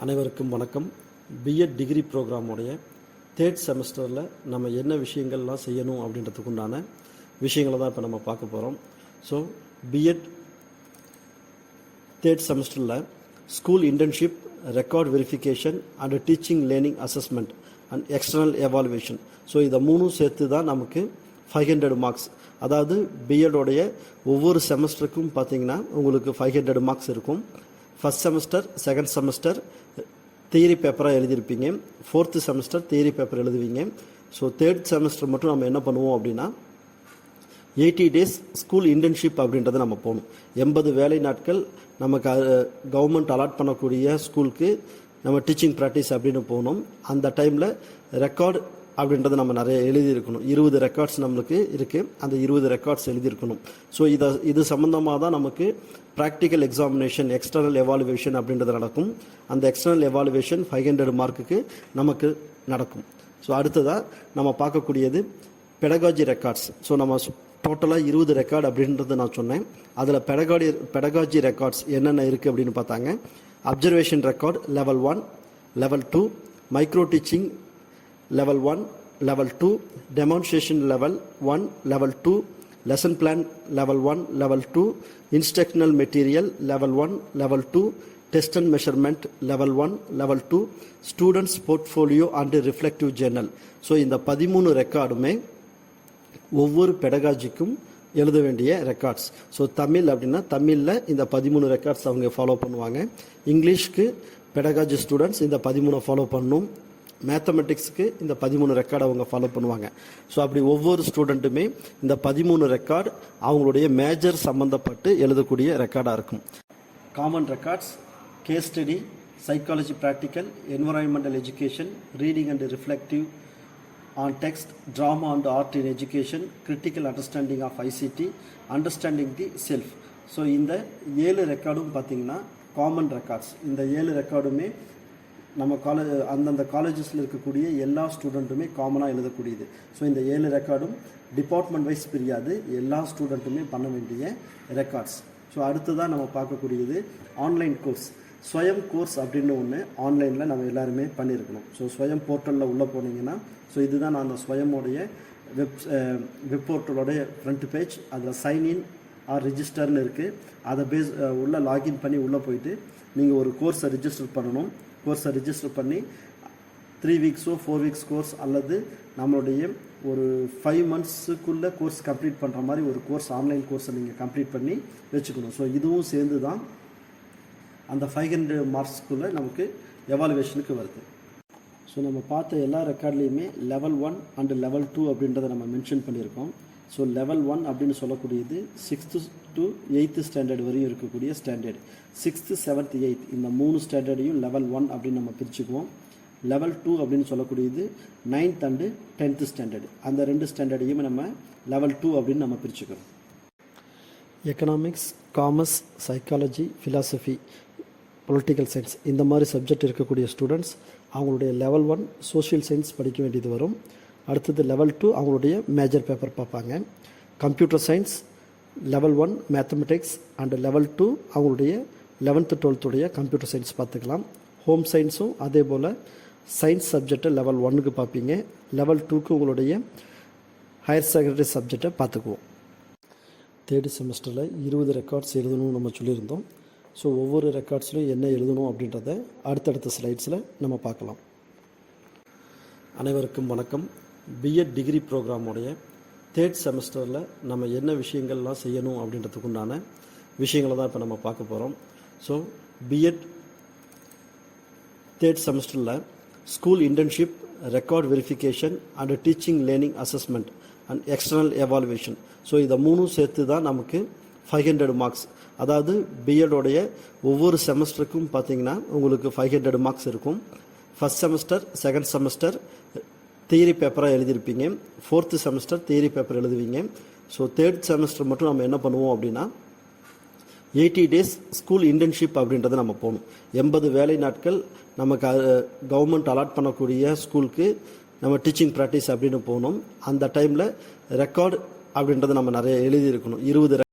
அனைவருக்கும் வணக்கம். BEd degree ப்ரோக்ராமுடைய third செமஸ்டரில் நம்ம என்ன விஷயங்கள்லாம் செய்யணும் அப்படின்றதுக்கு உண்டான விஷயங்களை தான் இப்போ நம்ம பார்க்க போகிறோம். ஸோ பிஎட் தேர்ட் செமஸ்டரில் school internship, record verification and teaching learning assessment and external evaluation. So இதை மூணும் சேர்த்து தான் நமக்கு 500 மார்க்ஸ். அதாவது பிஎடோடைய ஒவ்வொரு செமஸ்டருக்கும் பார்த்தீங்கன்னா உங்களுக்கு 500 மார்க்ஸ் இருக்கும். First semester, second semester theory பேப்பராக எழுதியிருப்பீங்க, ஃபோர்த்து செமஸ்டர் தியரி பேப்பர் எழுதுவீங்க. ஸோ தேர்ட் செமஸ்டர் மட்டும் நம்ம என்ன பண்ணுவோம் அப்படின்னா 80 டேஸ் ஸ்கூல் இன்டர்ன்ஷிப் அப்படின்றத நம்ம போகணும். 80 வேலை நாட்கள் நமக்கு கவர்மெண்ட் அலாட் பண்ணக்கூடிய ஸ்கூலுக்கு நம்ம டீச்சிங் ப்ராக்டிஸ் அப்படின்னு போகணும். அந்த டைமில் ரெக்கார்டு அப்படின்றத நம்ம நிறைய எழுதியிருக்கணும். 20 ரெக்கார்ட்ஸ் நம்மளுக்கு இருக்குது. அந்த 20 ரெக்கார்ட்ஸ் எழுதியிருக்கணும். ஸோ இது சம்மந்தமாக தான் நமக்கு ப்ராக்டிக்கல் எக்ஸாமினேஷன், எக்ஸ்டர்னல் எவாலுவேஷன் அப்படின்றது நடக்கும். அந்த எக்ஸ்டர்னல் எவாலுவேஷன் 500 மார்க்குக்கு நமக்கு நடக்கும். ஸோ அடுத்ததாக நம்ம பார்க்கக்கூடியது பெடகாஜி ரெக்கார்ட்ஸ். ஸோ நம்ம டோட்டலாக 20 ரெக்கார்டு அப்படின்றது நான் சொன்னேன். அதில் பெடகாஜி ரெக்கார்ட்ஸ் என்னென்ன இருக்குது அப்படின்னு பார்த்தாங்க. Observation record level 1, level 2, micro teaching level 1, level 2, demonstration level 1, level 2, lesson plan level 1, level 2, instructional material level 1, level 2, test and measurement level 1, level 2, students portfolio and reflective journal. So இந்த 13 ரெக்கார்டுமே ஒவ்வொரு பெடகாஜிக்கும் எழுத வேண்டிய records. So Tamil அப்படின்னா தமிழில் இந்த 13 records அவங்க follow பண்ணுவாங்க. இங்கிலீஷ்க்கு pedagogy students இந்த 13 ஃபாலோ பண்ணணும். மேத்தமெட்டிக்ஸுக்கு இந்த 13 ரெக்கார்டு அவங்க ஃபாலோ பண்ணுவாங்க. ஸோ அப்படி ஒவ்வொரு ஸ்டூடெண்ட்டுமே இந்த 13 ரெக்கார்டு அவங்களுடைய மேஜர் சம்மந்தப்பட்டு எழுதக்கூடிய ரெக்கார்டாக இருக்கும். Common records, case study, psychology practical, environmental education, reading and reflective on text, drama and art in education, critical understanding of ICT, understanding the self. So இந்த 7 ரெக்கார்டும் பார்த்திங்கன்னா காமன் ரெக்கார்ட்ஸ். இந்த 7 ரெக்கார்டுமே நம்ம அந்தந்த காலேஜஸில் இருக்கக்கூடிய எல்லா ஸ்டூடெண்ட்டுமே காமனாக எழுதக்கூடியது. ஸோ இந்த 7 ரெக்கார்டும் டிபார்ட்மெண்ட் வைஸ் பிரியாது, எல்லா ஸ்டூடெண்ட்டுமே பண்ண வேண்டிய ரெக்கார்ட்ஸ். ஸோ அடுத்ததான் நம்ம பார்க்கக்கூடியது ஆன்லைன் கோர்ஸ். ஸ்வயம் கோர்ஸ் அப்படின்னு ஒன்று ஆன்லைனில் நம்ம எல்லாருமே பண்ணியிருக்கணும். ஸோ ஸ்வயம் போர்ட்டலில் உள்ளே போனீங்கன்னா, ஸோ இதுதான் நான் அந்த ஸ்வயமோடைய வெப் போர்ட்டலோடைய ஃப்ரண்ட் பேஜ். அதில் சைன்இன் ஆர் ரிஜிஸ்டர்னு இருக்குது. அதை உள்ளே லாகின் பண்ணி உள்ளே போயிட்டு நீங்கள் ஒரு கோர்ஸை ரிஜிஸ்டர் பண்ணணும். கோர்ஸை ரிஜிஸ்டர் பண்ணி 3 வீக்ஸோ 4 வீக்ஸ் கோர்ஸ் அல்லது நம்மளுடைய ஒரு 5 மந்த்ஸுக்குள்ளே கோர்ஸ் கம்ப்ளீட் பண்ணுற மாதிரி ஒரு கோர்ஸ், ஆன்லைன் கோர்ஸை நீங்கள் கம்ப்ளீட் பண்ணி வச்சுக்கணும். ஸோ இதுவும் சேர்ந்து தான் அந்த 500 மார்க்ஸ்க்குள்ளே நமக்கு எவாலுவேஷனுக்கு வருது. ஸோ நம்ம பார்த்த எல்லா ரெக்கார்ட்லேயுமே லெவல் 1 அண்ட் லெவல் 2 அப்படின்றத நம்ம மென்ஷன் பண்ணியிருக்கோம். ஸோ லெவல் 1 அப்படின்னு சொல்லக்கூடியது 6th to 8th ஸ்டாண்டர்ட் வரையும் இருக்கக்கூடிய ஸ்டாண்டர்ட். 6th, 7th, 8th இந்த 3 ஸ்டாண்டர்டையும் லெவல் 1 அப்படின்னு நம்ம பிரிச்சுக்குவோம். லெவல் 2 அப்படின்னு சொல்லக்கூடியது 9th அண்டு 10th ஸ்டாண்டர்ட். அந்த 2 ஸ்டாண்டர்டையும் நம்ம லெவல் 2 அப்படின்னு நம்ம பிரிச்சுக்கிறோம். Economics, commerce, psychology, philosophy, political science இந்த மாதிரி சப்ஜெக்ட் இருக்கக்கூடிய ஸ்டூடெண்ட்ஸ் அவங்களுடைய லெவல் 1 சோஷியல் சயின்ஸ் படிக்க வேண்டியது வரும். அடுத்தது லெவல் 2 அவங்களுடைய மேஜர் பேப்பர் பார்ப்பாங்க. Computer science level 1 mathematics and level 2 அவங்களுடைய 11th 12th கம்ப்யூட்டர் சயின்ஸ் பார்த்துக்கலாம். ஹோம் சயின்ஸும் அதே போல் சயின்ஸ் சப்ஜெக்டை லெவல் 1க்கு பார்ப்பீங்க. லெவல் 2க்கு உங்களுடைய ஹையர் செகண்டரி சப்ஜெக்டை பார்த்துக்குவோம். தேர்ட் செமஸ்டரில் 20 ரெக்கார்ட்ஸ் எழுதணும்னு நம்ம சொல்லியிருந்தோம். ஸோ ஒவ்வொரு ரெக்கார்ட்ஸ்லையும் என்ன எழுதணும் அப்படின்றத அடுத்தடுத்த ஸ்லைட்ஸில் நம்ம பார்க்கலாம். அனைவருக்கும் வணக்கம். பிஎட் டிகிரி ப்ரோக்ராமுடைய தேர்ட் செமஸ்டரில் நம்ம என்ன விஷயங்கள்லாம் செய்யணும் அப்படின்றதுக்கு உண்டான விஷயங்களை தான் இப்போ நம்ம பார்க்க போகிறோம். ஸோ பிஎட் தேர்ட் செமஸ்டரில் school internship, record verification and teaching learning assessment and external evaluation. So இதை மூணும் சேர்த்து தான் நமக்கு 500 மார்க்ஸ். அதாவது பிஎடோடைய ஒவ்வொரு செமஸ்டருக்கும் பார்த்திங்கன்னா உங்களுக்கு 500 மார்க்ஸ் இருக்கும். First semester, second semester theory பேப்பராக எழுதியிருப்பீங்க, ஃபோர்த்து செமஸ்டர் தியரி பேப்பர் எழுதுவீங்க. ஸோ தேர்ட் செமஸ்டர் மட்டும் நம்ம என்ன பண்ணுவோம் அப்படின்னா 80 டேஸ் ஸ்கூல் இன்டர்ன்ஷிப் அப்படின்றத நம்ம போகணும். 80 வேலை நாட்கள் நமக்கு கவர்மெண்ட் அலாட் பண்ணக்கூடிய ஸ்கூலுக்கு நம்ம டீச்சிங் ப்ராக்டிஸ் அப்படின்னு போகணும். அந்த டைமில் ரெக்கார்டு அப்படின்றத நம்ம நிறைய எழுதியிருக்கணும். 20